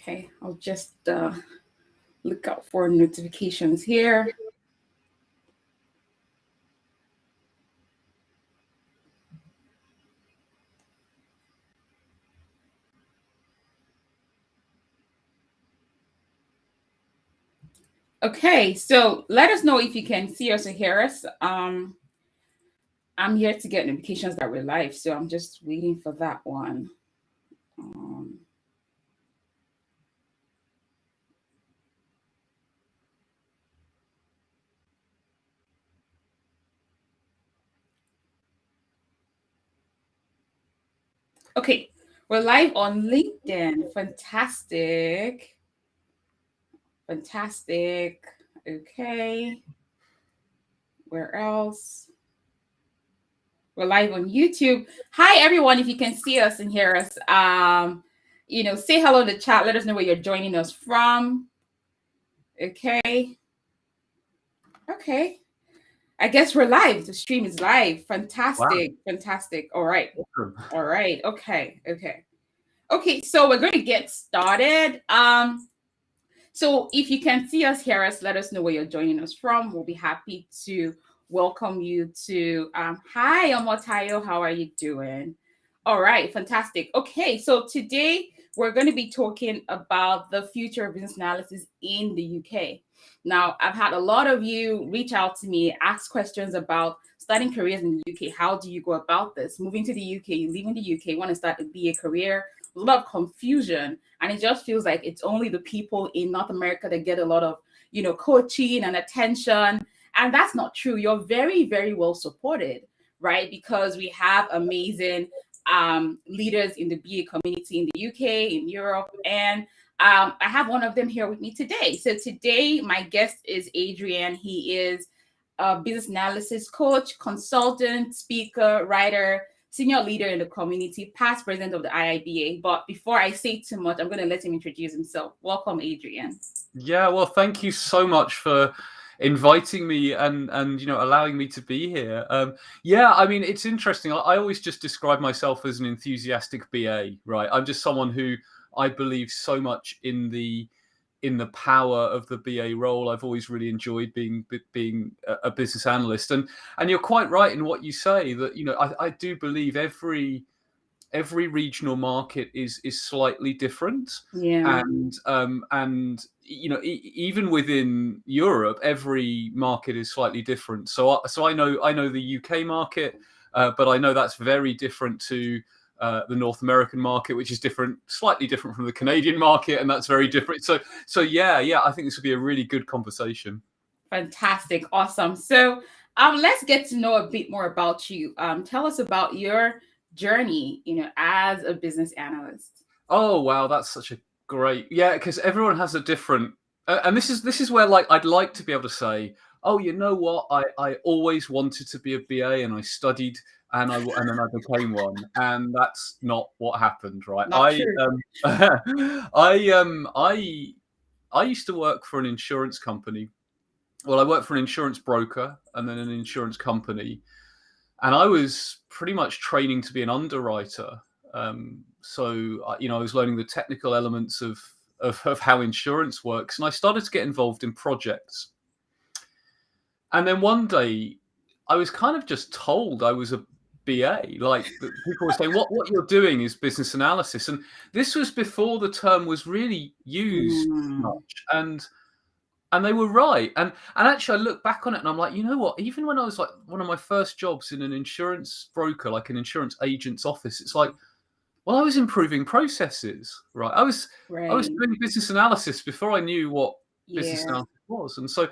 Okay, I'll just look out for notifications here. Okay, so let us know if you can see us or hear us. I'm here to get notifications that we're live, so I'm just waiting for that one. Okay, we're live on LinkedIn. Fantastic. Fantastic. Okay. Where else? We're live on YouTube. Hi, everyone. If you can see us and hear us, say hello in the chat. Let us know where you're joining us from. Okay. Okay. I guess we're live. The stream is live. Fantastic. Wow. Fantastic. All right. All right. Okay. Okay. Okay. So we're going to get started. So if you can see us, hear us, let us know where you're joining us from. We'll be happy to welcome you to, hi, Omotayo, how are you doing? All right, fantastic. Okay, so today we're going to be talking about the future of business analysis in the UK. Now, I've had a lot of you reach out to me, ask questions about starting careers in the UK. How do you go about this? Moving to the UK, you live in the UK, want to start a BA career, a lot of confusion, and it just feels like it's only the people in North America that get a lot of, coaching and attention. And that's not true. You're very, very well supported, right? Because we have amazing leaders in the BA community in the UK, in Europe, and I have one of them here with me today. So today, my guest is Adrian. He is a business analysis coach, consultant, speaker, writer, senior leader in the community, past president of the IIBA. But before I say too much, I'm going to let him introduce himself. Welcome, Adrian. Yeah, well, thank you so much for inviting me and allowing me to be here. Yeah, I mean, it's interesting. I always just describe myself as an enthusiastic BA, right? I'm just someone who I believe so much in the power of the BA role. I've always really enjoyed being a business analyst, and you're quite right in what you say that I do believe every regional market is slightly different. Yeah. And even within Europe, every market is slightly different. So I know the UK market, but I know that's very different to the North American market, which is slightly different from the Canadian market, and that's very different. So yeah, I think this will be a really good conversation. Fantastic, awesome. So let's get to know a bit more about you. Tell us about your journey, as a business analyst. Oh wow, that's such a great, because everyone has a different, and this is where I'd like to be able to say, oh, you know what, I always wanted to be a BA and I studied and then I became one, and that's not what happened, right? Not true. I used to work for an insurance company. Well, I worked for an insurance broker and then an insurance company, and I was pretty much training to be an underwriter. So I was learning the technical elements of how insurance works, and I started to get involved in projects. And then one day, I was kind of just told I was a BA. Like, people were saying, "What you're doing is business analysis," and this was before the term was really used much. And they were right. And actually, I look back on it and I'm like, you know what? Even when I was like one of my first jobs in an insurance broker, like an insurance agent's office, it's like, well, I was improving processes, right? I was doing business analysis before I knew what business analysis was. And so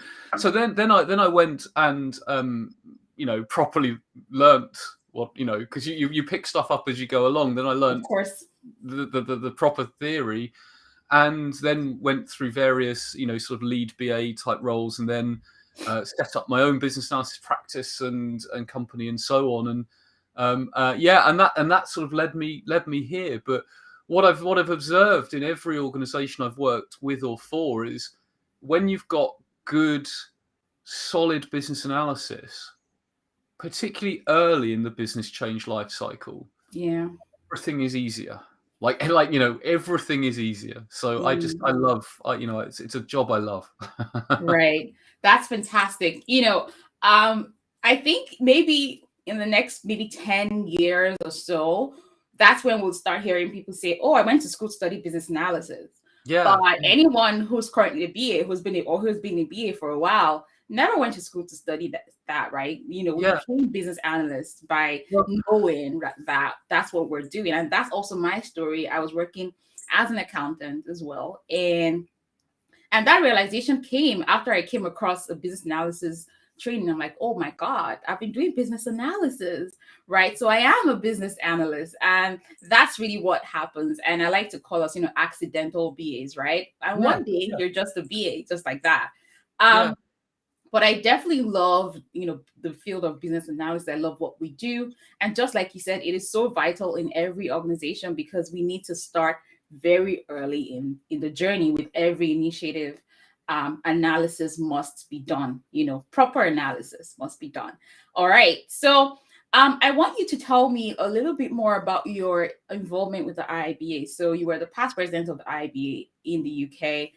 then I went and properly learnt what, because you pick stuff up as you go along. Then I learned, of course, the proper theory. And then went through various, sort of lead BA type roles, and then set up my own business analysis practice and company and so on. And and that sort of led me here. But what I've observed in every organization I've worked with or for is when you've got good, solid business analysis, particularly early in the business change life cycle, everything is easier. Like everything is easier. So I love, it's a job I love. Right. That's fantastic. I think maybe in the next maybe 10 years or so, that's when we'll start hearing people say, "Oh, I went to school to study business analysis." But Yeah, anyone who's currently a BA, who's been a BA for a while, never went to school to study that, right? We yeah. became business analysts by Well, knowing that that's what we're doing. And that's also my story. I was working as an accountant as well. And that realization came after I came across a business analysis training. I'm like, oh my God, I've been doing business analysis, right? So I am a business analyst. And that's really what happens. And I like to call us, accidental BAs, right? And yeah, one day yeah, you're just a BA, just like that. yeah. But I definitely love, the field of business analysis. I love what we do. And just like you said, it is so vital in every organization because we need to start very early in the journey with every initiative. Analysis must be done, proper analysis must be done. All right. So I want you to tell me a little bit more about your involvement with the IIBA. So you were the past president of the IIBA in the UK,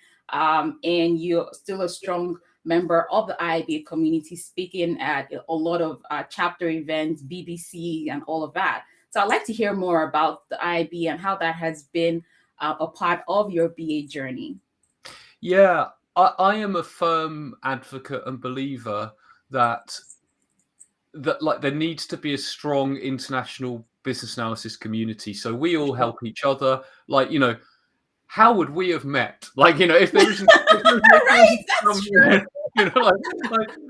and you're still a strong member of the IIBA community, speaking at a lot of chapter events, BBC, and all of that. So I'd like to hear more about the IIBA and how that has been a part of your BA journey. Yeah, I am a firm advocate and believer that like there needs to be a strong international business analysis community. So we all Sure. help each other. Like, how would we have met? Like, if there isn't, Right, that's some, true.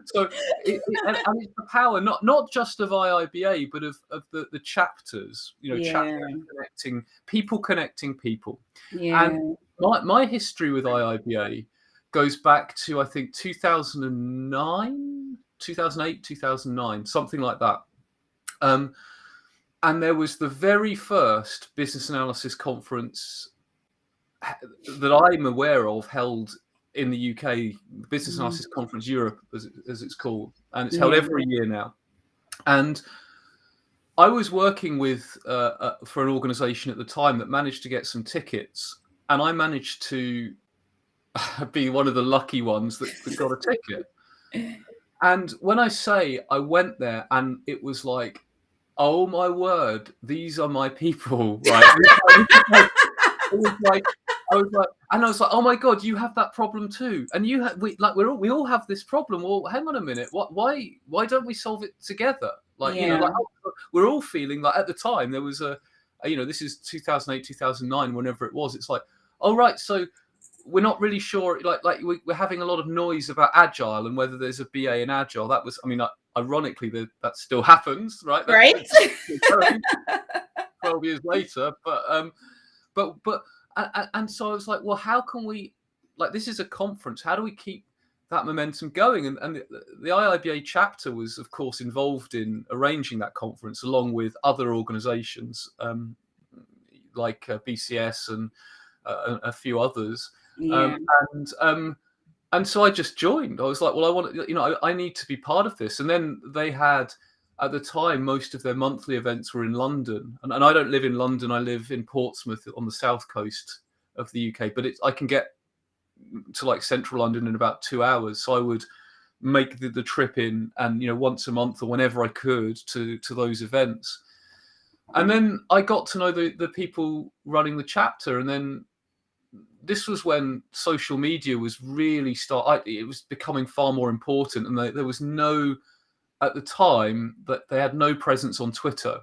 so and it's the power not just of IIBA, but of the chapters. Yeah, Chapters connecting people. yeah. And my history with IIBA goes back to, I think, 2009, 2008, 2009, something like that. And there was the very first business analysis conference that I'm aware of held in the UK, Business Mm, Analysis Conference Europe, as it's called, and it's held yeah. every year now. And I was working with for an organisation at the time that managed to get some tickets, and I managed to be one of the lucky ones that got a ticket. And when I say I went there, and it was like, oh my word, these are my people, right? It was like, and I was like, oh my God, you have that problem too, and we all have this problem. Well, hang on a minute, why don't we solve it together? Like, Yeah. we're all feeling like at the time there was this is 2008, 2009, whenever it was. It's like, oh right, so we're not really sure. Like we're having a lot of noise about agile and whether there's a BA in agile. That was, ironically, that still happens, right? That's Right. 12 years later, but and so I was like, well, how can we, like, this is a conference, how do we keep that momentum going? And the IIBA chapter was, of course, involved in arranging that conference along with other organizations, like BCS and a few others. Yeah. And so I just joined. I was like, well, I want, I need to be part of this. And then they had, at the time, most of their monthly events were in London. And I don't live in London. I live in Portsmouth on the south coast of the UK. But I can get to like central London in about 2 hours. So I would make the trip in, and once a month or whenever I could, to those events. And then I got to know the people running the chapter. And then this was when social media was really it was becoming far more important, and there was no, at the time, that they had no presence on Twitter.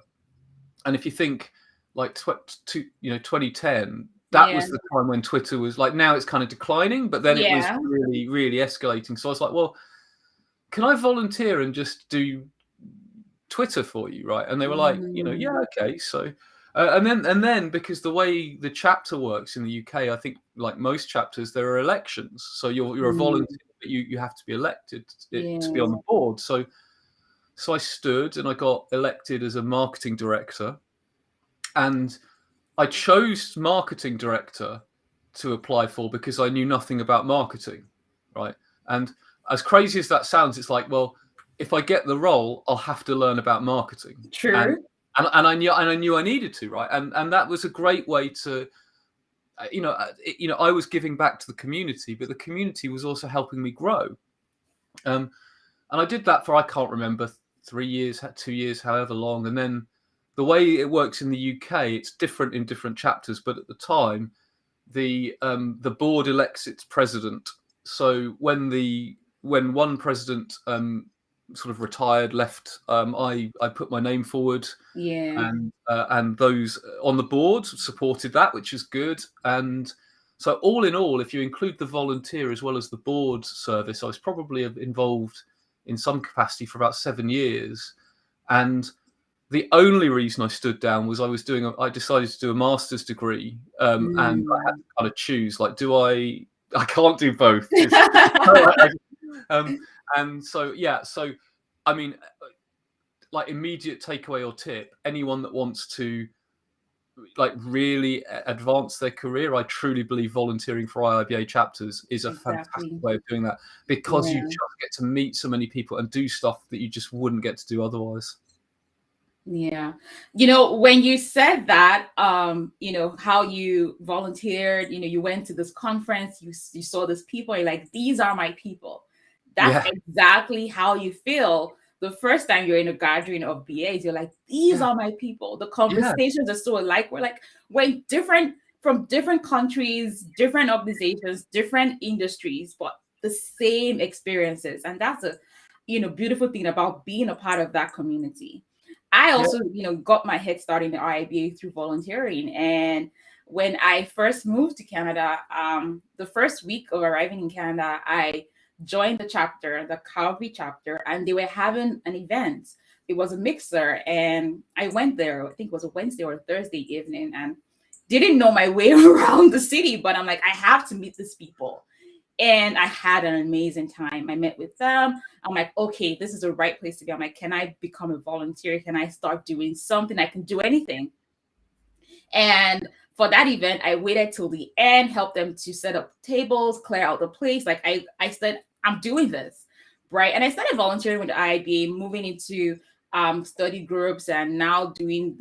And if you think like 2010, that Yeah. was the time when Twitter was like, now it's kind of declining, but then it was Yeah. really, really escalating. So I was like, well, can I volunteer and just do Twitter for you, right? And they were like, Mm, yeah, okay. So and then because the way the chapter works in the UK, I think like most chapters, there are elections. So you're a mm, volunteer, but you have to be elected to be yeah. on the board. So I stood and I got elected as a marketing director, and I chose marketing director to apply for because I knew nothing about marketing, right? And as crazy as that sounds, it's like, well, if I get the role, I'll have to learn about marketing. And True. and I knew I needed to, right? And that was a great way to, I was giving back to the community, but the community was also helping me grow. And I did that for, I can't remember, 3 years, 2 years, however long. And then the way it works in the UK, it's different in different chapters. But at the time, the board elects its president. So when one president sort of retired, left, I put my name forward, Yeah. and those on the board supported that, which is good. And so all in all, if you include the volunteer as well as the board service, I was probably involved in some capacity for about 7 years. And the only reason I stood down was I decided to do a master's degree, and I had to kind of choose, like, I can't do both. And so, yeah, so, I mean, like, immediate takeaway or tip, anyone that wants to, like, really advance their career, I truly believe volunteering for IIBA chapters is a Exactly. fantastic way of doing that, because you Yeah. just get to meet so many people and do stuff that you just wouldn't get to do otherwise. Yeah. When you said that, how you volunteered, you went to this conference, you saw these people, you're like, these are my people. That's Yeah, exactly how you feel the first time you're in a gathering of BAs. You're like, these yeah, are my people. The yeah, conversations are so alike. We're different from different countries, different organizations, different industries, but the same experiences. And that's a, beautiful thing about being a part of that community. I yeah. also, got my head start in the IIBA through volunteering. And when I first moved to Canada, the first week of arriving in Canada, I joined the chapter, the Calgary chapter, and they were having an event. It was a mixer, and I went there. I think it was a Wednesday or a Thursday evening, and didn't know my way around the city. But I'm like, I have to meet these people. And I had an amazing time. I met with them. I'm like, okay, this is the right place to be. I'm like, can I become a volunteer? Can I start doing something? I can do anything. And for that event, I waited till the end, helped them to set up tables, clear out the place. Like I said, I'm doing this, right? And I started volunteering with the IIBA, moving into study groups, and now doing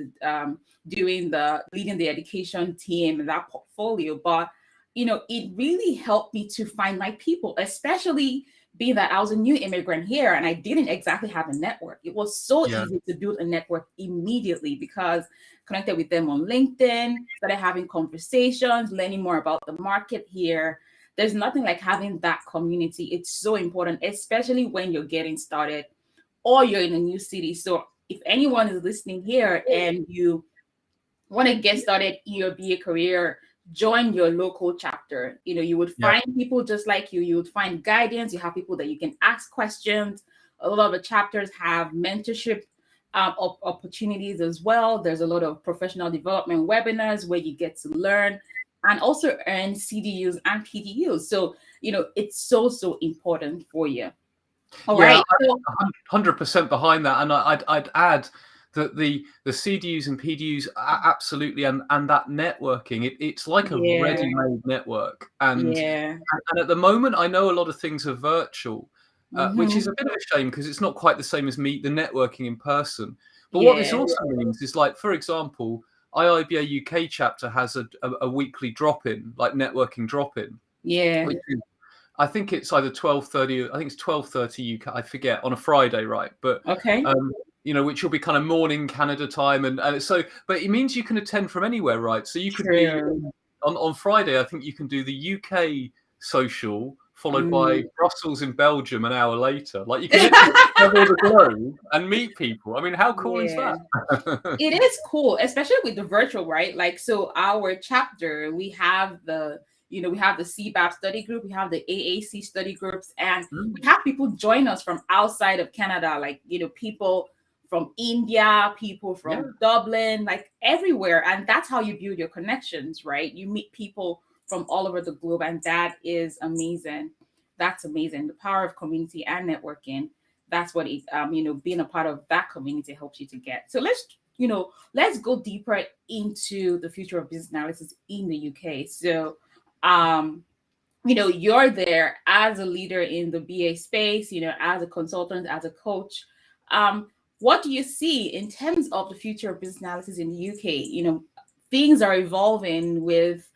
the leading the education team and that portfolio. But it really helped me to find my people, especially being that I was a new immigrant here and I didn't exactly have a network. It was so Yeah. easy to build a network immediately because connected with them on LinkedIn, started having conversations, learning more about the market here. There's nothing like having that community. It's so important, especially when you're getting started or you're in a new city. So if anyone is listening here and you want to get started in your BA career, join your local chapter. You would Yeah. find people just like you. You would find guidance. You have people that you can ask questions. A lot of the chapters have mentorship opportunities as well. There's a lot of professional development webinars where you get to learn and also earn CDUs and PDUs. So, it's so important for you. All Yeah, right. So, I'm 100% behind that, and I'd add that the CDUs and PDUs are absolutely, and that networking, it's like a yeah, ready-made network, and yeah. at the moment I know a lot of things are virtual, which is Mm-hmm. a bit of a shame because it's not quite the same as the networking in person. But what this Yeah, also means is, like, for example, IIBA UK chapter has a weekly drop-in, like networking drop-in, yeah. which is, I think it's either 12:30. I think it's 12:30 UK. I forget, on a Friday, right? But Okay. which will be kind of morning Canada time, and so. But it means you can attend from anywhere, right? So you could be True. on Friday. I think you can do the UK social, followed by Mm. Brussels in Belgium an hour later. Like, you can literally travel the globe and meet people. I mean, how cool is Yeah. that? It is cool, especially with the virtual, right? Like, so our chapter, we have the CBAP study group, we have the AAC study groups, and Mm, we have people join us from outside of Canada, like, people from India, people yeah, from Dublin, like everywhere. And that's how you build your connections, right? You meet people from all over the globe, and that is amazing. That's amazing. The power of community and networking. That's what it, being a part of that community helps you to get. So let's go deeper into the future of business analysis in the UK. So, um, you're there as a leader in the BA space, as a consultant, as a coach. Um, what do you see in terms of the future of business analysis in the UK? Things are evolving with,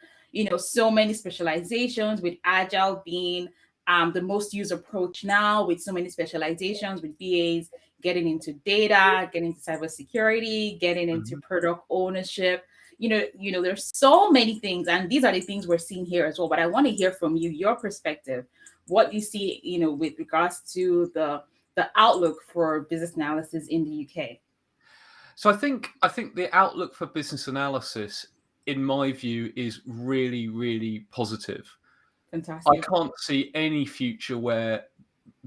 so many specializations, with Agile being the most used approach now, with so many specializations, with BAs getting into data, getting into cybersecurity, getting into product ownership. There's so many things, and these are the things we're seeing here as well. But I want to hear from you, your perspective, what you see, with regards to the outlook for business analysis in the UK. So I think the outlook for business analysis, in my view, is really, really positive. Fantastic. I can't see any future where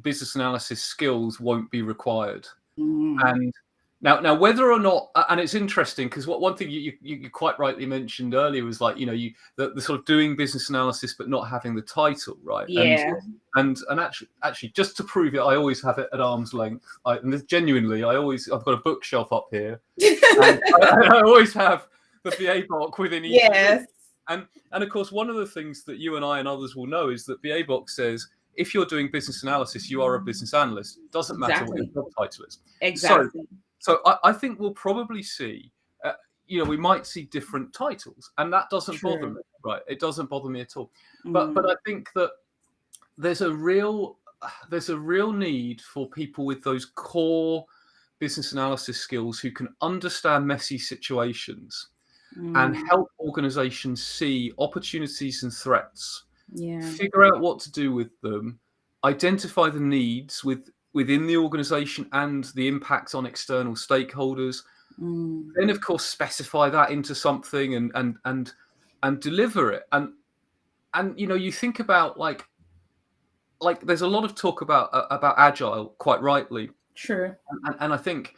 business analysis skills won't be required. And now whether or not, and it's interesting because one thing you quite rightly mentioned earlier was like, the sort of doing business analysis but not having the title, right? Yeah. And actually, just to prove it, I always have it at arm's length. Genuinely, I've got a bookshelf up here, and I always have the BA box within each. Yes. And of course, one of the things that you and I and others will know is that BA box says, if you're doing business analysis, you are a business analyst. Doesn't matter what your job title is. Exactly. So I think we'll probably see, we might see different titles, and that doesn't bother me, right? It doesn't bother me at all. But I think that there's a real need for people with those core business analysis skills who can understand messy situations and help organizations see opportunities and threats, figure out what to do with them, identify the needs within the organization and the impact on external stakeholders, then of course specify that into something and deliver it. And you think about like there's a lot of talk about Agile, quite rightly. True. And I think,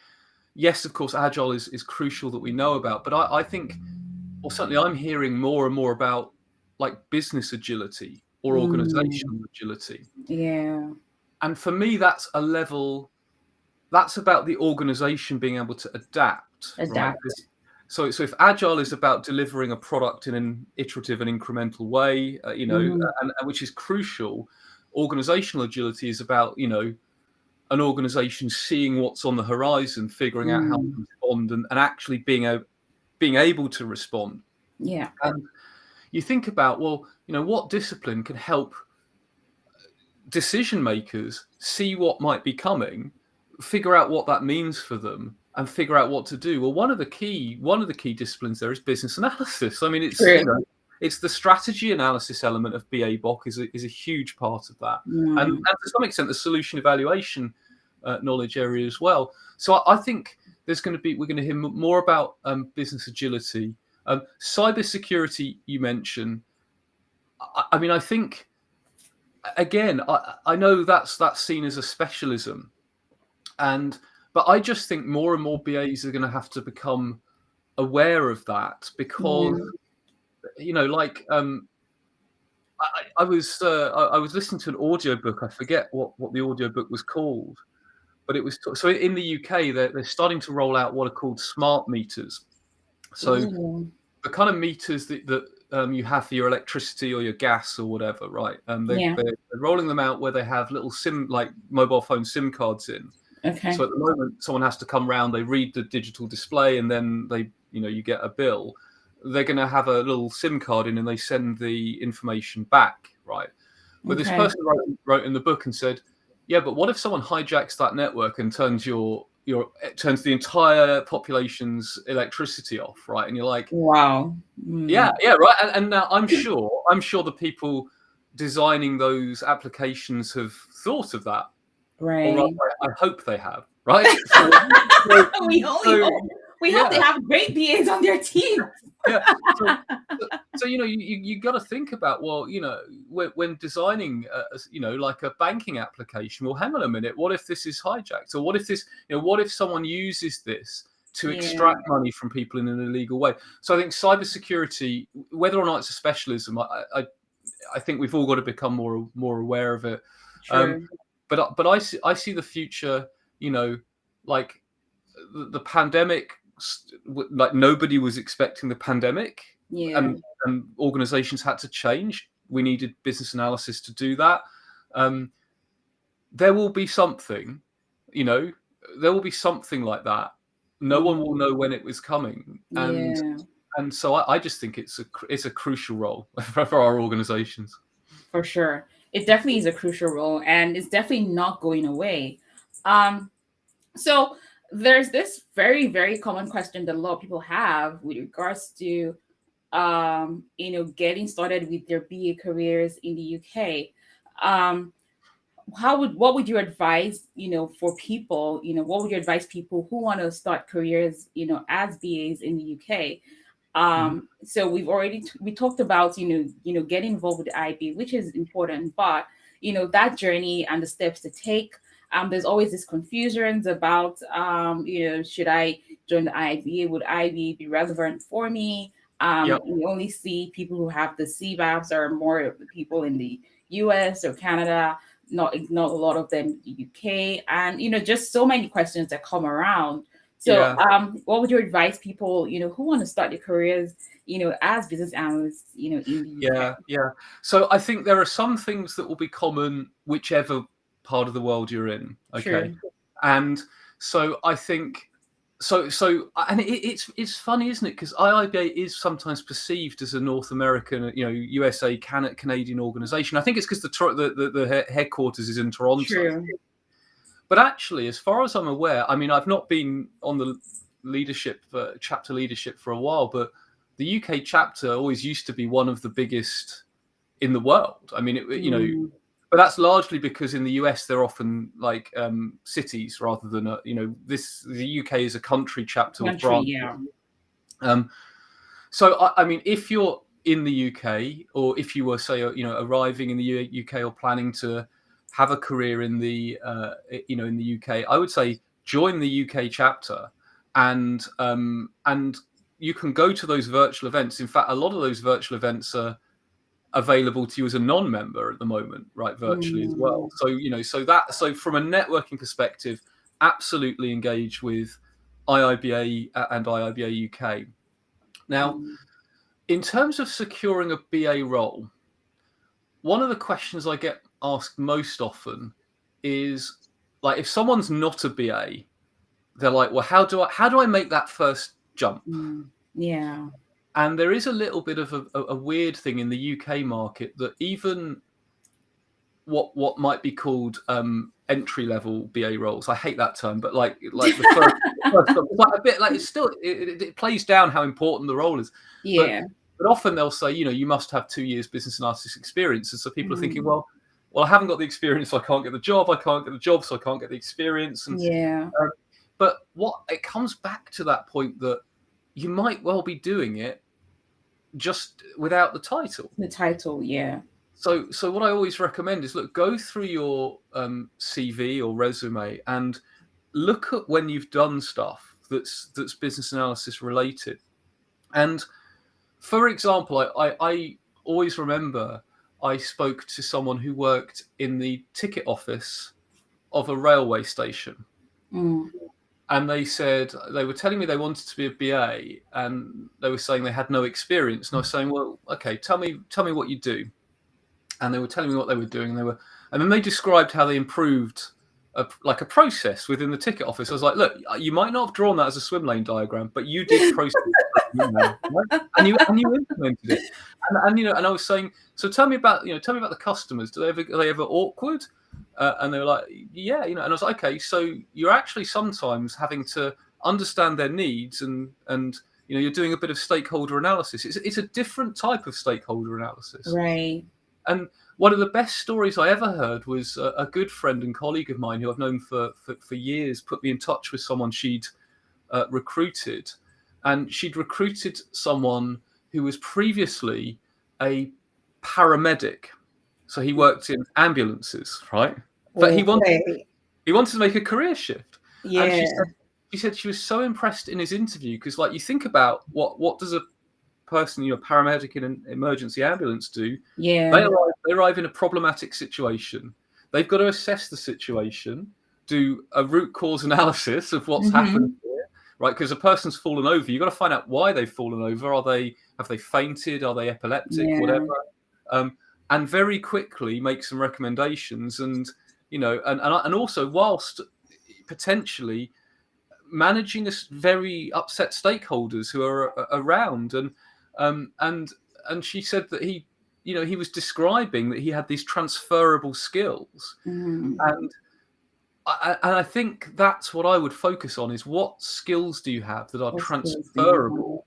yes, of course, Agile is crucial that we know about, but I think, or certainly I'm hearing more and more about like business agility or organizational agility. Yeah. And for me, that's about the organization being able to adapt. Right? So if Agile is about delivering a product in an iterative and incremental way, and which is crucial, organizational agility is about, an organization seeing what's on the horizon, figuring out how to respond and actually being able to respond. Yeah. And you think about, well, what discipline can help decision makers see what might be coming, figure out what that means for them, and figure out what to do. Well, one of the key disciplines there is business analysis. I mean, it's it's the strategy analysis element of BA BOC is a huge part of that, and to some extent the solution evaluation knowledge area as well. So I think we're going to hear more about business agility, cybersecurity. You mentioned. I mean, I think again, I know that's seen as a specialism, but I just think more and more BAs are going to have to become aware of that because. I was listening to an audiobook. I forget what the audiobook was called, but it was so in the UK they're starting to roll out what are called smart meters. So the kind of meters that you have for your electricity or your gas or whatever, right? They're rolling them out where they have little mobile phone SIM cards in. Okay. So at the moment, someone has to come round, they read the digital display, and then you get a bill. They're going to have a little SIM card in and they send the information back, right? But this person wrote in the book and said, yeah, but what if someone hijacks that network and turns turns the entire population's electricity off, right? And you're like, wow. Yeah, right. And now I'm sure the people designing those applications have thought of that. Right. Or I hope they have, right? We hope they have great BAs on their team. So you got to think about, well, when designing like a banking application, well, hang on a minute, what if this is hijacked, or what if someone uses this to extract money from people in an illegal way? So I think cybersecurity, whether or not it's a specialism, I think we've all got to become more aware of it. But I see the future, like the pandemic. Like nobody was expecting the pandemic, and organizations had to change. We needed business analysis to do that. There will be something, there will be something like that. No one will know when it was coming, and so I just think it's a crucial role for our organizations. For sure, it definitely is a crucial role, and it's definitely not going away. So there's this very, very common question that a lot of people have with regards to getting started with their BA careers in the UK. What would you advise, for people, what would you advise people who want to start careers, as BAs in the UK? So we talked about, getting involved with the IB, which is important, but, that journey and the steps to take. There's always this confusions about, should I join the IIBA? Would IB be relevant for me? We only see people who have the CBAPs or more of the people in the US or Canada, not a lot of them in the UK, and just so many questions that come around. So what would you advise people, who want to start their careers, as business analysts, in the UK? So I think there are some things that will be common whichever part of the world you're in. Okay. Sure. And so I think and it's funny, isn't it? Because IIBA is sometimes perceived as a North American, USA, Canadian organization. I think it's because the headquarters is in Toronto. True. But actually, as far as I'm aware, I mean, I've not been on the chapter leadership for a while, but the UK chapter always used to be one of the biggest in the world. I mean, but that's largely because in the US they're often like cities rather than the UK is a country chapter with branches. So I mean, if you're in the UK, or if you were, say, arriving in the UK or planning to have a career in the in the UK, I would say join the UK chapter, and you can go to those virtual events. In fact, a lot of those virtual events are available to you as a non-member at the moment, right? Virtually as well. So so from a networking perspective, absolutely engage with IIBA and IIBA UK. Now, in terms of securing a BA role, one of the questions I get asked most often is, like, if someone's not a BA, they're like, well, how do I make that first jump? And there is a little bit of a weird thing in the UK market that even what might be called entry level BA roles, I hate that term, but like the first like a bit like it's still it plays down how important the role is. But often they'll say, you must have 2 years business analysis experience, and so people are thinking, well, I haven't got the experience, so I can't get the job. I can't get the job, so I can't get the experience. And but it comes back to that point that you might well be doing it just without the title. So what I always recommend is, look, go through your CV or resume and look at when you've done stuff that's business analysis related. And for example, I always remember I spoke to someone who worked in the ticket office of a railway station. And they said, they were telling me they wanted to be a BA, and they were saying they had no experience. And I was saying, well, okay, tell me what you do. And they were telling me what they were doing. And then they described how they improved a process within the ticket office. I was like, look, you might not have drawn that as a swim lane diagram, but you did process right? and you implemented it. And I was saying, so tell me about the customers. Are they ever awkward? And they were like, yeah, and I was like, okay, so you're actually sometimes having to understand their needs, and you're doing a bit of stakeholder analysis. It's a different type of stakeholder analysis, right? And one of the best stories I ever heard was a good friend and colleague of mine who I've known for years put me in touch with someone she'd recruited, and she'd recruited someone who was previously a paramedic. So he worked in ambulances, right? But he wanted to make a career shift. And she said she was so impressed in his interview because, like, you think about what does a person, paramedic in an emergency ambulance do? They arrive in a problematic situation. They've got to assess the situation, do a root cause analysis of what's happened here, right? Because a person's fallen over, you've got to find out why they've fallen over. Have they fainted? Are they epileptic? Whatever. And very quickly make some recommendations, and also whilst potentially managing very upset stakeholders who are around, and she said that he was describing that he had these transferable skills, and I think that's what I would focus on, is what skills do you have that are transferable.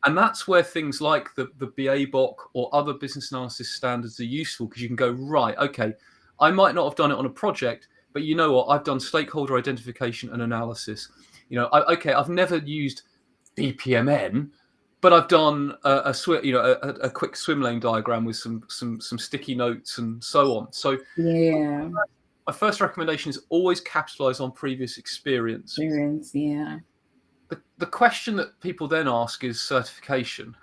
And that's where things like the BA-BOK or other business analysis standards are useful, because you can go, right, okay, I might not have done it on a project, but you know what? I've done stakeholder identification and analysis. I've never used BPMN, but I've done a quick swim lane diagram with some sticky notes and so on. So my first recommendation is always capitalize on previous experience. The question that people then ask is certification,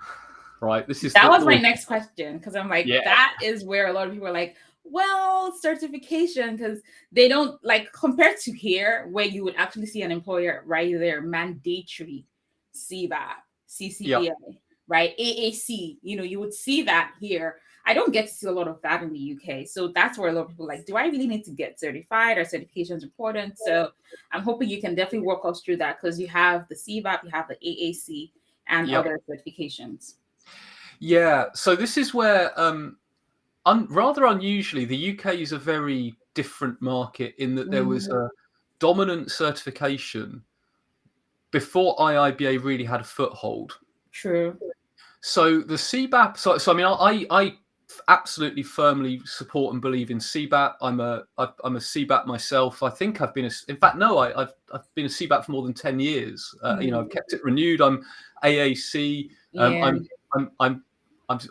right? That was my next question, because I'm like, that is where a lot of people are like, well, certification, because they don't, like, compared to here, where you would actually see an employer right there, mandatory CBAP, CCBA, right? AAC, you would see that here. I don't get to see a lot of that in the UK. So that's where a lot of people are like, do I really need to get certified? Or certification is important? So I'm hoping you can definitely walk us through that, because you have the CBAP, you have the AAC, and other certifications. Yeah. So this is where, rather unusually, the UK is a very different market in that there was a dominant certification before IIBA really had a foothold. True. So the CBAP, so I mean, I absolutely firmly support and believe in CBAP. I'm a CBAP myself. I think I've been I've been a CBAP for more than 10 years. I've kept it renewed. I'm AAC.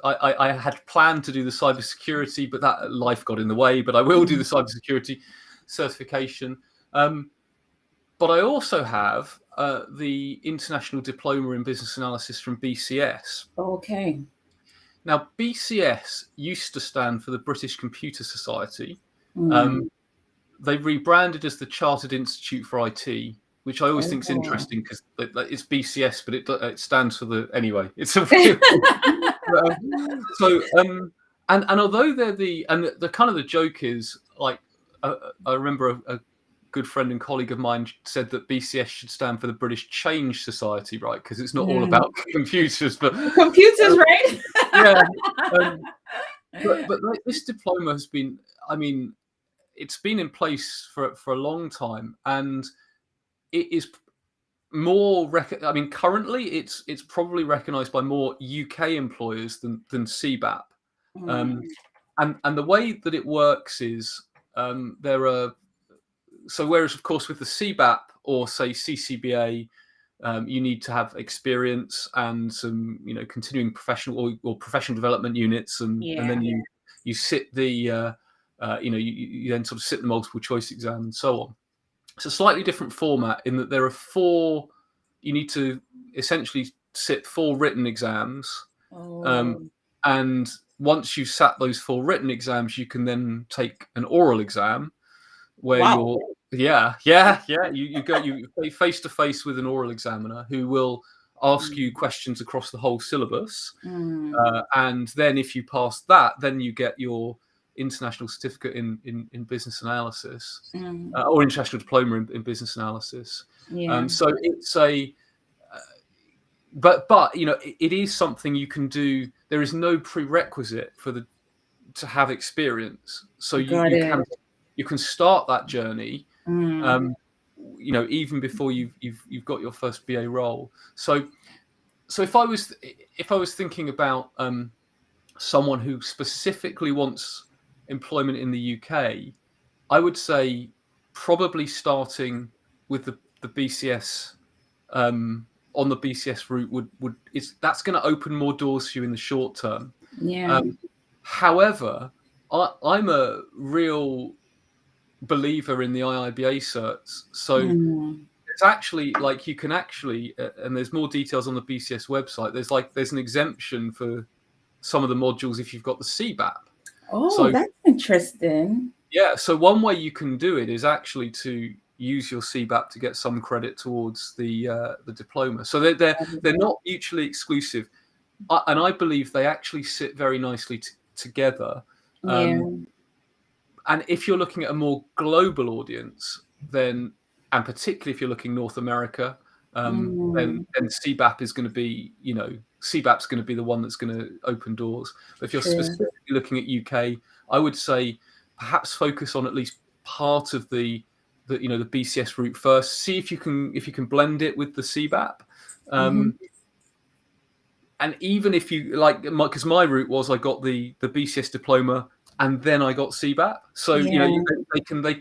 I had planned to do the cybersecurity, but that life got in the way. But I will do the cybersecurity certification. But I also have the International Diploma in Business Analysis from BCS. Okay. Now, BCS used to stand for the British Computer Society. They rebranded as the Chartered Institute for IT, which I always think is interesting, because it's BCS, but it stands for anyway. It's a and although they're the kind of the joke is, like, I remember a good friend and colleague of mine said that BCS should stand for the British Change Society, right? Because it's not all about computers, but computers, right? But this diploma has been, I mean, it's been in place for a long time, and it is more. Currently, it's probably recognised by more UK employers than CBAP. And the way that it works is, there are. So whereas, of course, with the CBAP or say CCBA, you need to have experience and some, continuing professional or professional development units, and then you sit the, you then sort of sit the multiple choice exam and so on. It's a slightly different format in that there are 4. You need to essentially sit 4 written exams, and once you've sat those 4 written exams, you can then take an oral exam where you're you go face to face with an oral examiner who will ask you questions across the whole syllabus, and then if you pass that, then you get your international certificate in business analysis, or international diploma in business analysis. So it's but it is something you can do. There is no prerequisite to have experience, so you can start that journey, even before you've got your first BA role. So if I was thinking about someone who specifically wants employment in the UK, I would say probably starting with the BCS, on the BCS route that's going to open more doors for you in the short term. However, I'm a real believer in the IIBA certs. So it's actually, like, you can actually, and there's more details on the BCS website. There's an exemption for some of the modules if you've got the CBAP. So that's interesting. Yeah. So one way you can do it is actually to use your CBAP to get some credit towards the diploma. So they're not mutually exclusive, and I believe they actually sit very nicely together. And if you're looking at a more global audience, then, and particularly if you're looking North America, then CBAP is going to be, CBAP's going to be the one that's going to open doors. But if you're specifically looking at UK, I would say perhaps focus on at least part of the BCS route first. See if you can blend it with the CBAP. And even if you like, because my route was I got the BCS diploma and then I got CBAP. So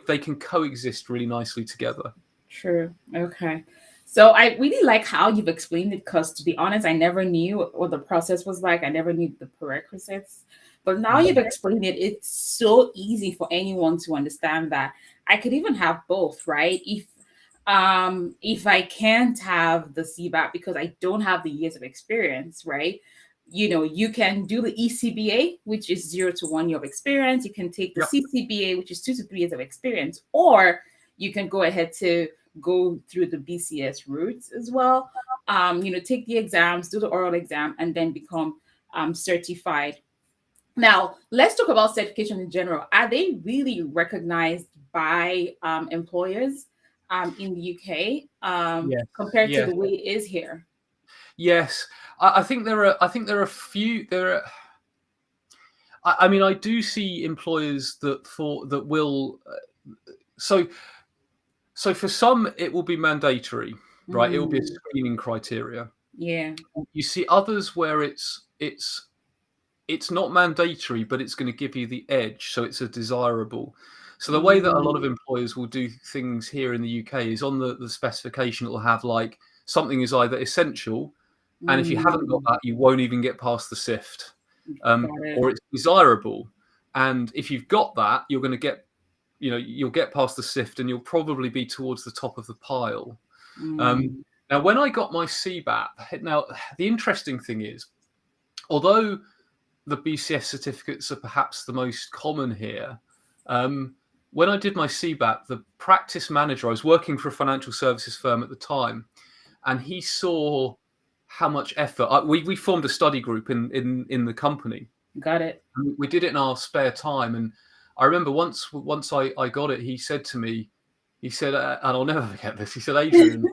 they can coexist really nicely together. True. Okay. So I really like how you've explained it, because to be honest, I never knew what the process was like. I never knew the prerequisites. But now you've explained it, it's so easy for anyone to understand that I could even have both, right? If I can't have the CBAP because I don't have the years of experience, right? You can do the ECBA, which is 0 to 1 year of experience. You can take the CCBA, which is 2 to 3 years of experience, or you can go ahead to go through the BCS routes as well. Take the exams, do the oral exam, and then become certified. Now, let's talk about certification in general. Are they really recognized by employers in the UK compared to the way it is here? Yes, I think there are a few. I mean, I do see employers that will. So for some, it will be mandatory, right? It will be a screening criteria. Yeah. You see others where it's not mandatory, but it's going to give you the edge, so it's a desirable. So the way that a lot of employers will do things here in the UK is on the specification, it will have like something is either essential, and if you haven't got that, you won't even get past the SIFT, or it's desirable, and if you've got that, you're going to get, you'll get past the SIFT, and you'll probably be towards the top of the pile. Now, when I got my CBAP, now the interesting thing is, although the BCS certificates are perhaps the most common here, when I did my CBAP, the practice manager, I was working for a financial services firm at the time, and he saw how much effort we formed a study group in the company. Got it. We did it in our spare time, and I remember once I got it, he said to me, he said, and I'll never forget this, he said, Adrian,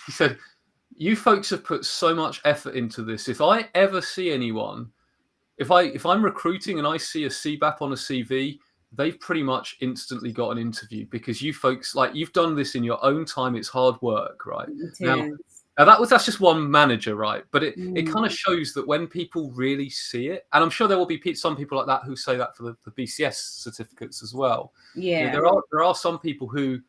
he said, you folks have put so much effort into this. If I ever see anyone, if I'm recruiting and I see a CBAP on a CV, they've pretty much instantly got an interview, because you folks, like, you've done this in your own time. It's hard work, right? Now that's just one manager, right? But it kind of shows that when people really see it, and I'm sure there will be some people like that who say that for the BCS certificates as well. Yeah. There are some people who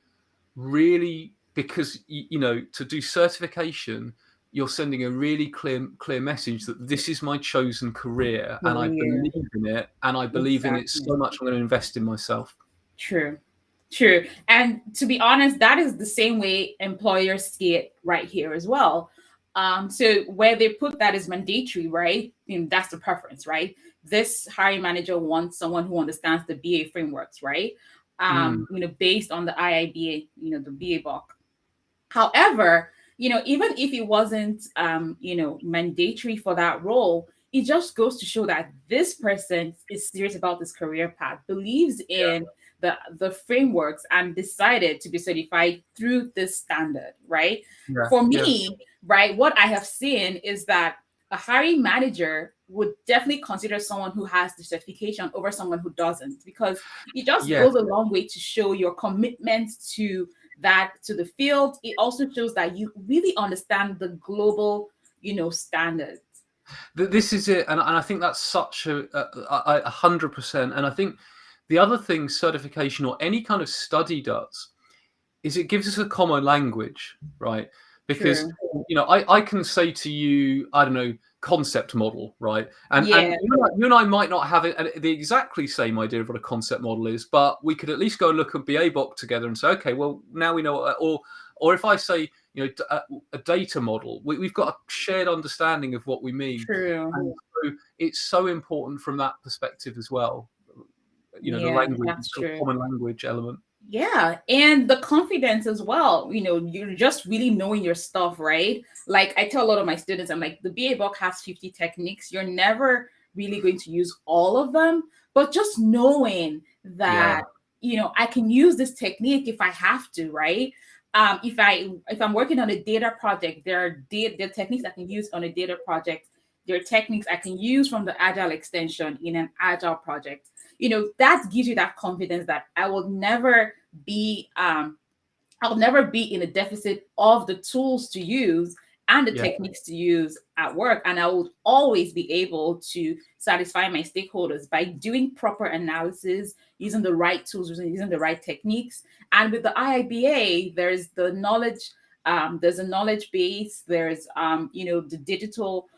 really, because to do certification, you're sending a really clear message that this is my chosen career, and I believe in it, and I believe in it so much, I'm going to invest in myself. True. And to be honest, that is the same way employers see it right here as well. So where they put that as mandatory, right? That's the preference, right? This hiring manager wants someone who understands the BA frameworks, right? Based on the IIBA, the BA book. However, even if it wasn't, mandatory for that role, it just goes to show that this person is serious about this career path, believes in the frameworks, and decided to be certified through this standard, right? For me, right, what I have seen is that a hiring manager would definitely consider someone who has the certification over someone who doesn't, because it just goes a long way to show your commitment to the field. It also shows that you really understand the global, standards. This is it, and I think that's such a 100%. And I think the other thing certification or any kind of study does is it gives us a common language, right? Because I can say to you, I don't know, concept model, right? And you and I might not have the exactly same idea of what a concept model is, but we could at least go and look at BA book together and say, okay, well, now we know. Or if I say, a data model, we've got a shared understanding of what we mean. True. And so it's so important from that perspective as well. The language, sort of common language element. Yeah, and the confidence as well. You're just really knowing your stuff, right? Like I tell a lot of my students, I'm like, the BA book has 50 techniques. You're never really going to use all of them, but just knowing that, I can use this technique if I have to, right? If I'm working on a data project, there are techniques I can use on a data project. There are techniques I can use from the agile extension in an agile project. That gives you that confidence that be I'll never be in a deficit of the tools to use and the Yeah. techniques to use at work. And I would always be able to satisfy my stakeholders by doing proper analysis, using the right tools, using the right techniques. And with the IIBA, there's a knowledge base, there's the digital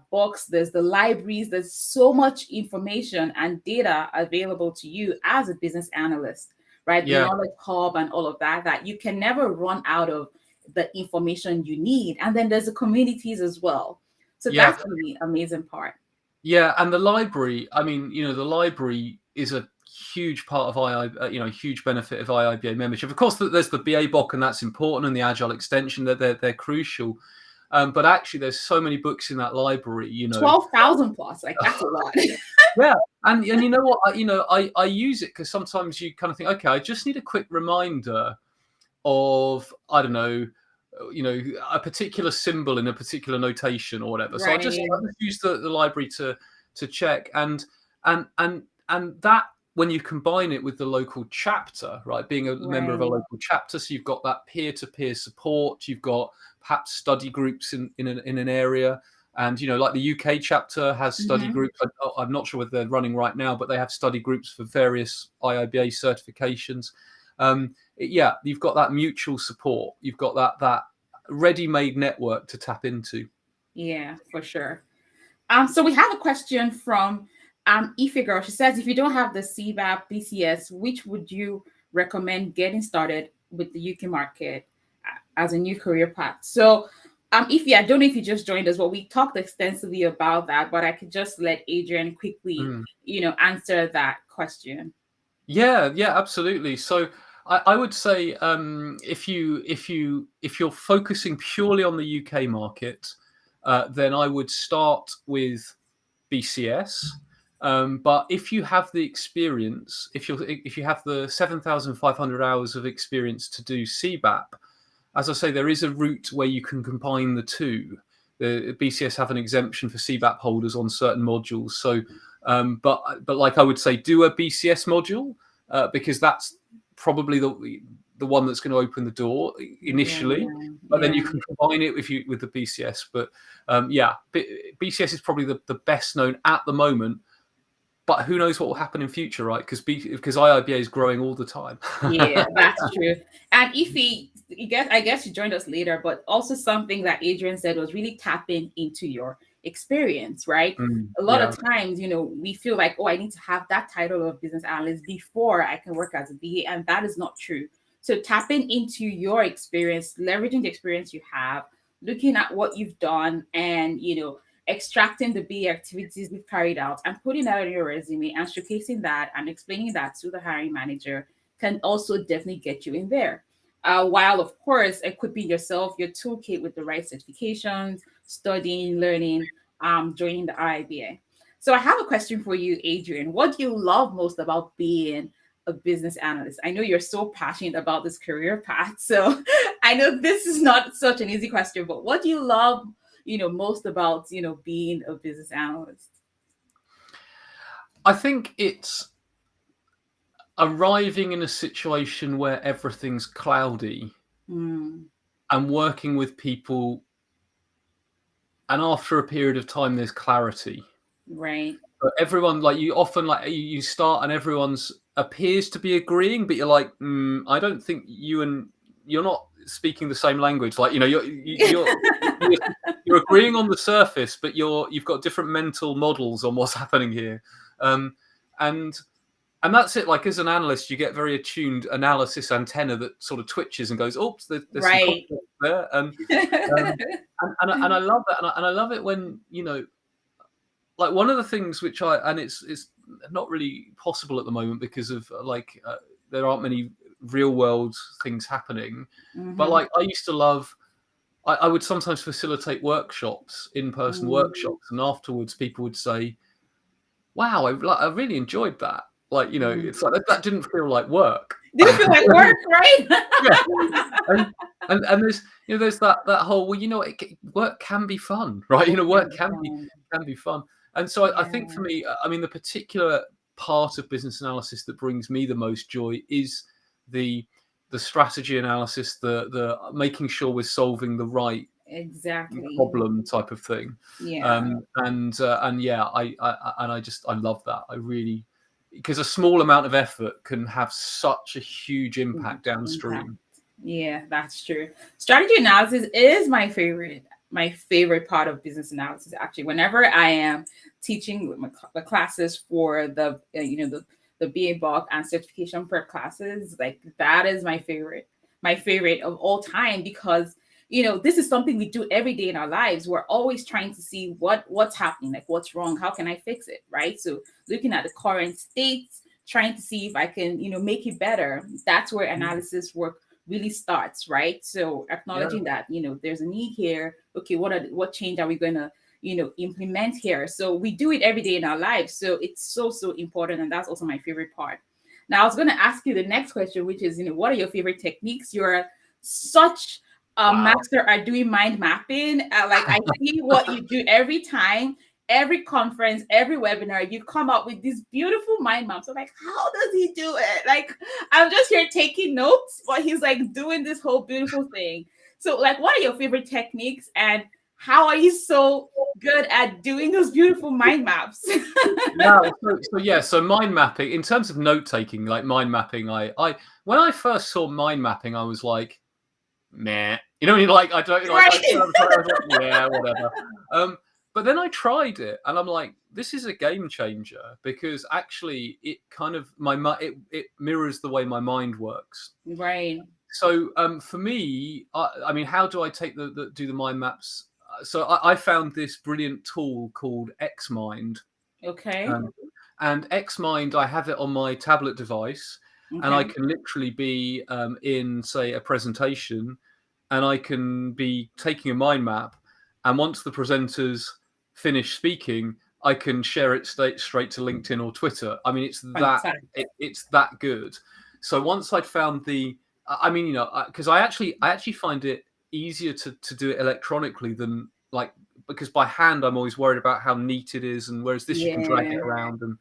books, there's the libraries, there's so much information and data available to you as a business analyst, right? The Yeah. knowledge hub and all of that you can never run out of the information you need. And then there's the communities as well. So Yeah. that's the amazing part. Yeah, and the library. I mean, the library is a huge part of huge benefit of IIBA membership. Of course, there's the BA book, and that's important, and the Agile extension. They're crucial. But actually, there's so many books in that library. 12,000 plus, like that's a lot. Yeah, and you know what? I use it because sometimes you kind of think, okay, I just need a quick reminder of, I don't know, a particular symbol in a particular notation or whatever. So I just use the library to check, and that, when you combine it with the local chapter, right, being a member of a local chapter, so you've got that peer-to-peer support, you've got perhaps study groups in an area. And, like the UK chapter has study groups. I'm not sure whether they're running right now, but they have study groups for various IIBA certifications. You've got that mutual support. You've got that ready-made network to tap into. Yeah, for sure. So we have a question from Ife Girl. She says, if you don't have the CBAP BCS, which would you recommend getting started with the UK market as a new career path? So Ife, I don't know if you just joined us, but we talked extensively about that, but I could just let Adrian quickly, answer that question. Yeah, absolutely. So I would say if you're focusing purely on the UK market, then I would start with BCS. But if you have the experience, if you have the 7,500 hours of experience to do CBAP, as I say, there is a route where you can combine the two. The BCS have an exemption for CBAP holders on certain modules. So, but like I would say, do a BCS module because that's probably the one that's going to open the door initially. But then you can combine it with the BCS. But BCS is probably the best known at the moment. But who knows what will happen in future, right? Because IIBA is growing all the time. Yeah, that's true. And I guess you joined us later, but also something that Adrian said was really tapping into your experience, right? A lot of times, we feel like, oh, I need to have that title of business analyst before I can work as a BA, and that is not true. So tapping into your experience, leveraging the experience you have, looking at what you've done, and extracting the BA activities we've carried out and putting that on your resume and showcasing that and explaining that to the hiring manager can also definitely get you in there. While, of course, equipping yourself, your toolkit with the right certifications, studying, learning, joining the IIBA. So I have a question for you, Adrian. What do you love most about being a business analyst? I know you're so passionate about this career path. So I know this is not such an easy question, but what do you love most about, being a business analyst? I think it's arriving in a situation where everything's cloudy and working with people. And after a period of time, there's clarity. Right. But everyone, you start and everyone's appears to be agreeing, but you're like, I don't think you're not speaking the same language. Like, you're agreeing on the surface, but you've got different mental models on what's happening here. And that's it. Like, as an analyst, you get very attuned analysis antenna that sort of twitches and goes, "Oops, there's some conflict there." And I love that, and I love it when like one of the things which it's not really possible at the moment because of there aren't many real world things happening. But like I used to love. I would sometimes facilitate workshops, in-person workshops, and afterwards people would say, "Wow, I really enjoyed that." Like, it's like that didn't feel like work. Didn't feel like work, right? Yeah. And there's that whole, work can be fun, right? Work can be fun. And so I think for me, I mean, the particular part of business analysis that brings me the most joy is the strategy analysis, the making sure we're solving the right Exactly. problem type of thing. Yeah. And yeah, I love that. I really, because a small amount of effort can have such a huge impact downstream. Yeah, that's true. Strategy analysis is my favorite part of business analysis. Actually, whenever I am teaching the classes for the the BA bulk and certification prep classes, like that is my favorite of all time, because this is something we do every day in our lives. We're always trying to see what's happening, like what's wrong, how can I fix it, right? So looking at the current states, trying to see if I can make it better. That's where analysis work really starts, right? So acknowledging that there's a need here. Okay, what change are we going to implement here? So we do it every day in our lives, so it's so important, and that's also my favorite part. Now I was going to ask you the next question, which is what are your favorite techniques? You're such a master at doing mind mapping. Like I see what you do every time, every conference, every webinar, you come up with these beautiful mind maps. I'm like, how does he do it? Like, I'm just here taking notes, but he's like doing this whole beautiful thing. So, like, what are your favorite techniques, and how are you so good at doing those beautiful mind maps? So mind mapping, in terms of note taking, like mind mapping, I when I first saw mind mapping, I was like, meh. Like I don't like. Right. I was like, yeah, whatever. But then I tried it, and I'm like, this is a game changer, because actually it kind of it mirrors the way my mind works. Right. So for me, I mean, how do I do the mind maps? So I found this brilliant tool called Xmind. Okay. And Xmind, I have it on my tablet device, and I can literally be in, say, a presentation, and I can be taking a mind map, and once the presenters finish speaking, I can share it straight to LinkedIn or Twitter. I mean, it's that good. So once I'd found because I actually find it easier to do it electronically than, like, because by hand I'm always worried about how neat it is, and whereas this you can drag it around and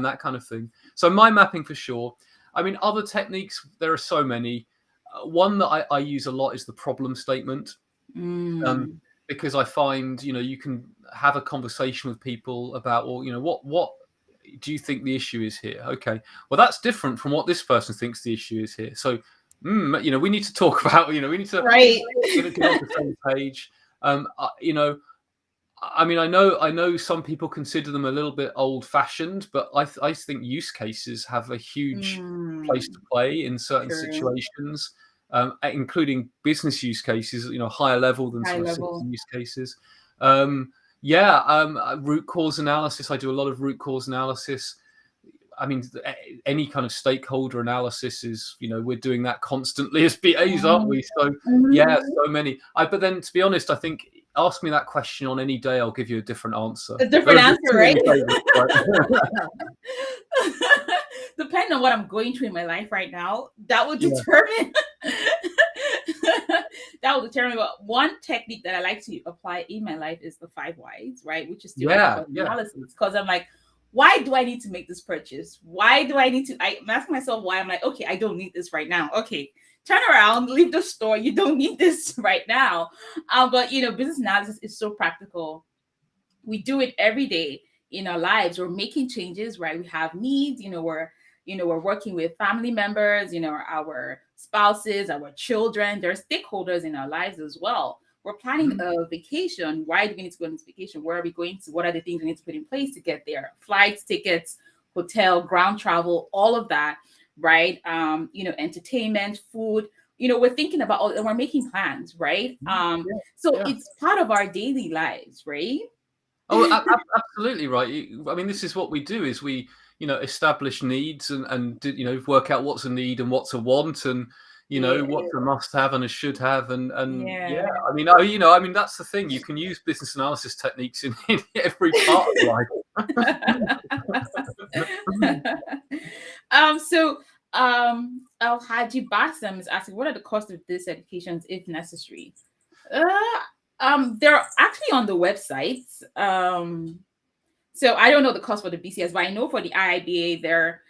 that kind of thing. So mind mapping for sure. I mean, other techniques, there are so many. One that I use a lot is the problem statement. Because I find, you can have a conversation with people about, well, what do you think the issue is here? Okay, well, that's different from what this person thinks the issue is here. So, we need to talk about, we need to get on the same page. I mean, I know some people consider them a little bit old-fashioned, but I think use cases have a huge place to play in certain situations. Including business use cases, higher level than sort of citizen use cases. Root cause analysis. I do a lot of root cause analysis. I mean, any kind of stakeholder analysis is, we're doing that constantly as BAs, aren't we? So so many. But then, to be honest, I think, ask me that question on any day, I'll give you a different answer. A different answer, right? Depending on what I'm going through in my life right now, that would determine. That will determine. But one technique that I like to apply in my life is the 5 whys, right? Which is still analysis, because I'm like, why do I need to make this purchase? Why do I need to? I'm asking myself why. I'm like, okay, I don't need this right now. Okay, turn around, leave the store. You don't need this right now. But business analysis is so practical. We do it every day in our lives. We're making changes, right? We have needs. We're working with family members. Our spouses, our children. There are stakeholders in our lives as well. We're planning a vacation. Why do we need to go on this vacation? Where are we going to? What are the things we need to put in place to get there? Flights, tickets, hotel, ground travel, all of that, right? Entertainment, food. We're thinking about, and we're making plans, right? It's part of our daily lives, right? Oh, absolutely right. I mean, this is what we do: is we, establish needs and work out what's a need and what's a want, and what's a must-have and a should-have, and I mean, that's the thing. You can use business analysis techniques in every part of life. So Al Haji Bassam is asking, what are the costs of these certifications if necessary? They're actually on the websites. So I don't know the cost for the BCS, but I know for the IIBA, they're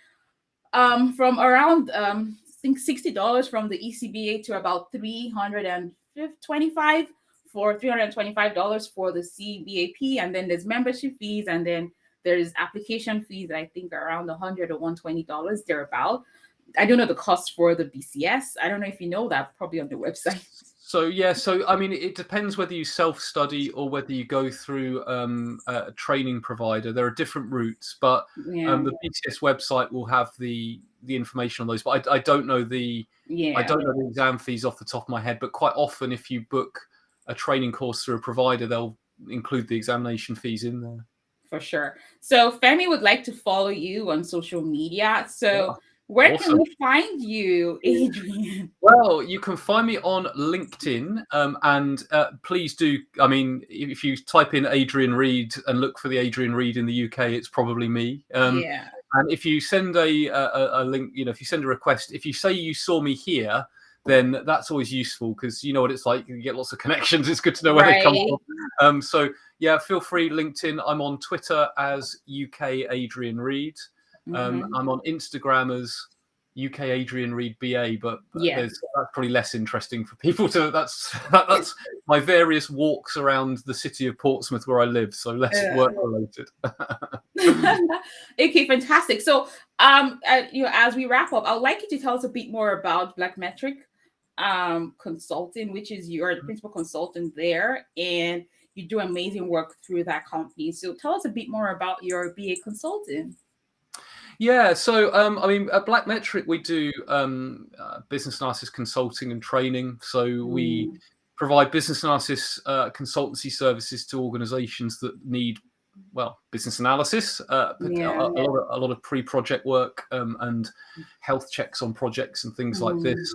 from around I think $60 from the ECBA to about 325 for $325 for the CBAP, and then there's membership fees, and then there's application fees. I think around $100 or $120 thereabout. I don't know the cost for the BCS. I don't know if you know that. Probably on the website. So yeah, so I mean, it depends whether you self-study or whether you go through a training provider. There are different routes, but Yeah. the BTS website will have the information on those. But I don't know I don't know the exam fees off the top of my head. But quite often, if you book a training course through a provider, they'll include the examination fees in there. For sure. So Femi would like to follow you on social media. So where Awesome. can we find you, Adrian? Well, you can find me on LinkedIn, and please do. I mean, if you type in Adrian Reed and look for the Adrian Reed in the UK, it's probably me. Yeah. And if you send a link, if you send a request, if you say you saw me here, then that's always useful because you know what it's like. You get lots of connections. It's good to know where they come from. So yeah, feel free. LinkedIn. I'm on Twitter as UK Adrian Reed. I'm on Instagram as UK Adrian Reed BA, but that's probably less interesting for people to. That's my various walks around the city of Portsmouth where I live, so less work related. Okay, fantastic. So, as we wrap up, I would like you to tell us a bit more about Blackmetric Consulting, which is your principal consultant there, and you do amazing work through that company. So, tell us a bit more about your BA consulting. Yeah, so I mean, at Blackmetric, we do business analysis consulting and training. So we provide business analysis consultancy services to organizations that need, well, business analysis, a lot of pre-project work and health checks on projects and things like this.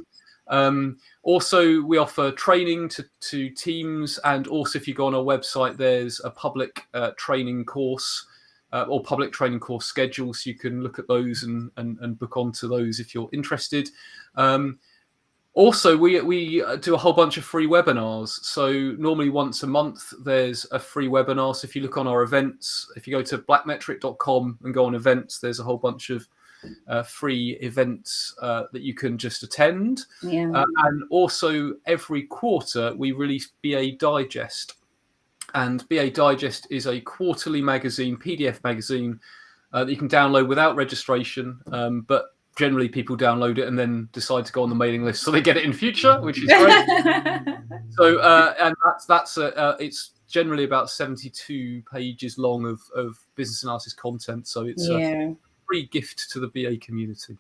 Also, we offer training to teams, and also if you go on our website, there's a public training course. Or public training course schedules, so you can look at those and book onto those if you're interested. Also, we do a whole bunch of free webinars. So normally once a month, there's a free webinar. So if you look on our events, if you go to blackmetric.com and go on events, there's a whole bunch of free events that you can just attend. And also every quarter, we release BA Digest. And BA Digest is a quarterly magazine, PDF magazine, that you can download without registration. But generally, people download it and then decide to go on the mailing list, so they get it in future, which is great. So, and it's generally about 72 pages long of business analysis content. So it's a free gift to the BA community.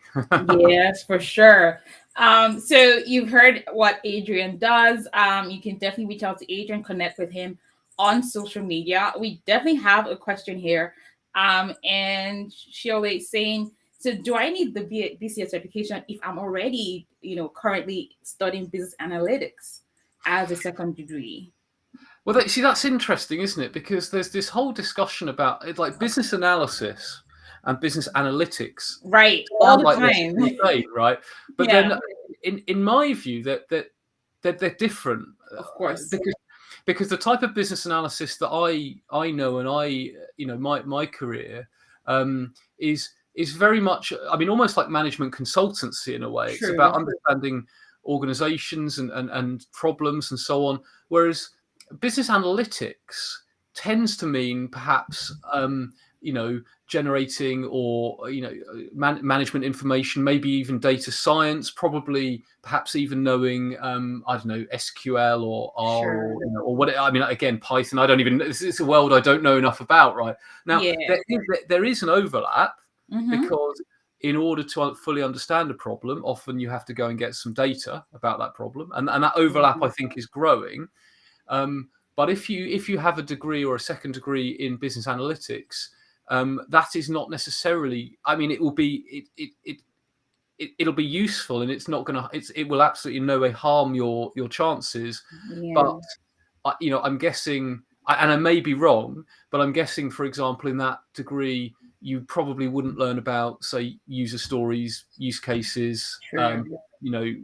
Yes, for sure. So you've heard what Adrian does. You can definitely reach out to Adrian, connect with him on social media. We definitely have a question here. And Shirley is saying, so do I need the BCS certification if I'm already, currently studying business analytics as a second degree? Well, see, that's interesting, isn't it? Because there's this whole discussion about it, like business analysis and business analytics, right? All the time, right? But then, in my view, that they're different, of course, because the type of business analysis that I know and my career is very much, I mean, almost like management consultancy in a way. It's about understanding organizations and problems and so on. Whereas business analytics tends to mean perhaps generating or management information, maybe even data science, probably perhaps even knowing I don't know, SQL or R or what. I mean, again, Python. I don't even. It's a world I don't know enough about. Right now, there is an overlap because in order to fully understand a problem, often you have to go and get some data about that problem, and that overlap I think is growing. But if you have a degree or a second degree in business analytics, that is not necessarily. I mean, it will be it'll be useful, and it's not going to. It will absolutely in no way harm your chances. But I'm guessing, and I may be wrong, but I'm guessing, for example, in that degree, you probably wouldn't learn about, say, user stories, use cases, True.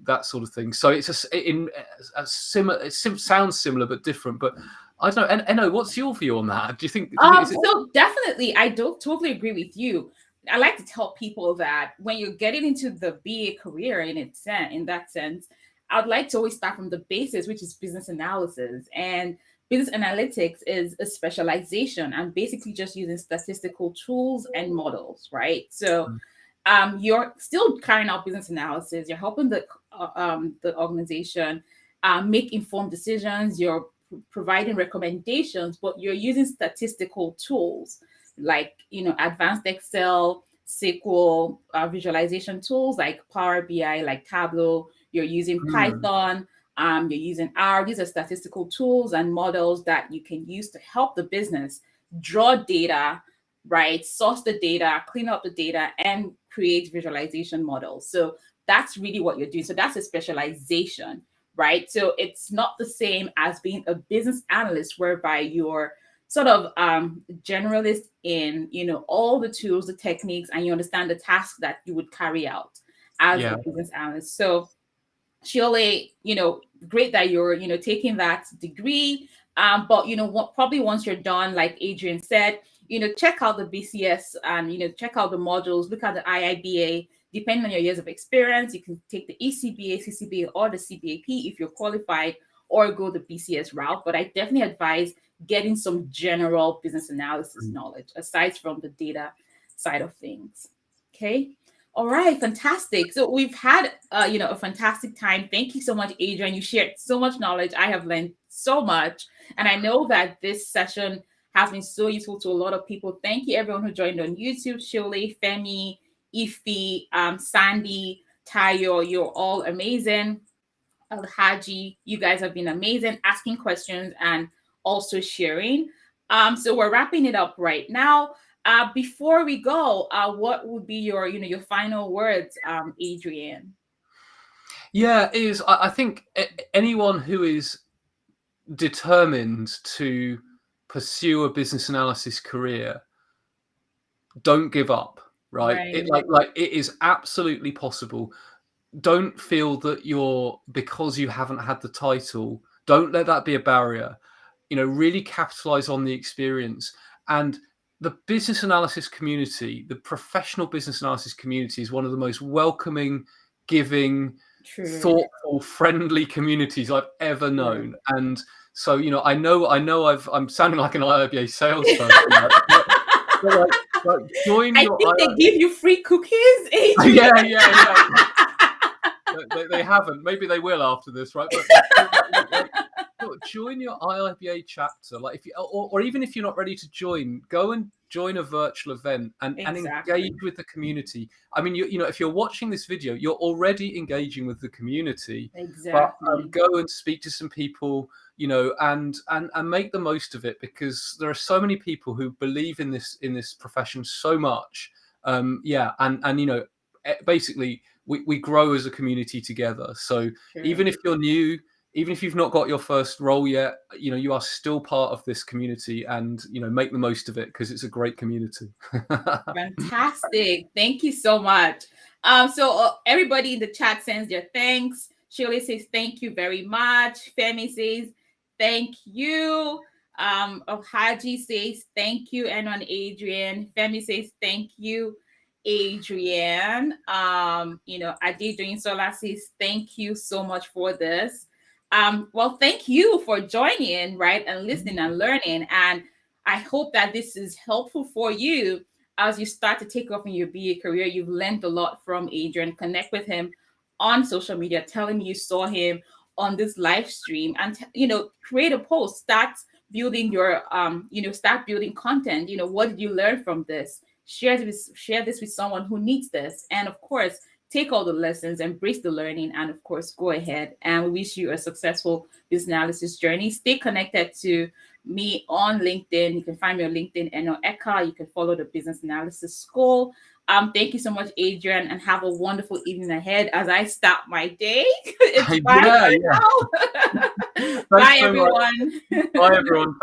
that sort of thing. So it's a similar. Sounds similar but different. But I don't know. Enno, what's your view on that? Do you think is it? So definitely, I don't totally agree with you. I like to tell people that when you're getting into the BA career in that sense, I'd like to always start from the basis, which is business analysis. And business analytics is a specialization and basically just using statistical tools and models, right? So you're still carrying out business analysis. You're helping the organization make informed decisions. You're providing recommendations, but you're using statistical tools like advanced Excel, SQL, visualization tools like Power BI, like Tableau. You're using Python. You're using R. These are statistical tools and models that you can use to help the business draw data, right? Source the data, clean up the data, and create visualization models. So that's really what you're doing. So that's a specialization, right? So it's not the same as being a business analyst, whereby you're sort of generalist in all the tools, the techniques, and you understand the tasks that you would carry out as a business analyst. So surely, great that you're, taking that degree. But probably once you're done, like Adrian said, check out the BCS and, check out the modules, look at the IIBA. Depending on your years of experience, you can take the ECBA, CCBA, or the CBAP if you're qualified, or go the BCS route. But I definitely advise getting some general business analysis knowledge aside from the data side of things. Okay. All right, fantastic. So we've had, a fantastic time. Thank you so much, Adrian. You shared so much knowledge. I have learned so much, and I know that this session has been so useful to a lot of people. Thank you, everyone who joined on YouTube. Shirley, Femi, Ife, Sandy, Tayo, you're all amazing. Alhaji, you guys have been amazing, asking questions and also sharing. So we're wrapping it up right now. Before we go, what would be your final words, Adrian? Yeah, I think anyone who is determined to pursue a business analysis career, don't give up, right? It it is absolutely possible. Don't feel that because you haven't had the title, don't let that be a barrier. Really capitalize on the experience. And the business analysis community, the professional business analysis community, is one of the most welcoming, giving, thoughtful, friendly communities I've ever known. And so, I know I'm sounding like an IIBA salesperson. But join I think they give you free cookies, Adrian. Yeah. They haven't. Maybe they will after this, right? But join your IIBA chapter. Like or even if you're not ready to join, go and join a virtual event and engage with the community. I mean, if you're watching this video, you're already engaging with the community. Exactly. But go and speak to some people, and make the most of it, because there are so many people who believe in this profession so much. Basically we grow as a community together. So even if you're new, even if you've not got your first role yet, you are still part of this community, and make the most of it, because it's a great community. Fantastic. Thank you so much. So everybody in the chat sends their thanks. Shirley says thank you very much. Femi says thank you. Haji says thank you. And on Adrian, Femi says thank you, Adrian. Adrian Sola says thank you so much for this. Well, thank you for joining, right, and listening and learning. And I hope that this is helpful for you as you start to take off in your BA career. You've learned a lot from Adrian. Connect with him on social media. Tell him you saw him on this live stream, and create a post. Start building your start building content. What did you learn from this? Share this with someone who needs this. And of course, take all the lessons, embrace the learning, and of course, go ahead. And we wish you a successful business analysis journey. Stay connected to me on LinkedIn. You can find me on LinkedIn, Enno Eka. You can follow the Business Analysis School. Thank you so much, Adrian, and have a wonderful evening ahead as I start my day. It's bye now. Bye, everyone. Bye, everyone.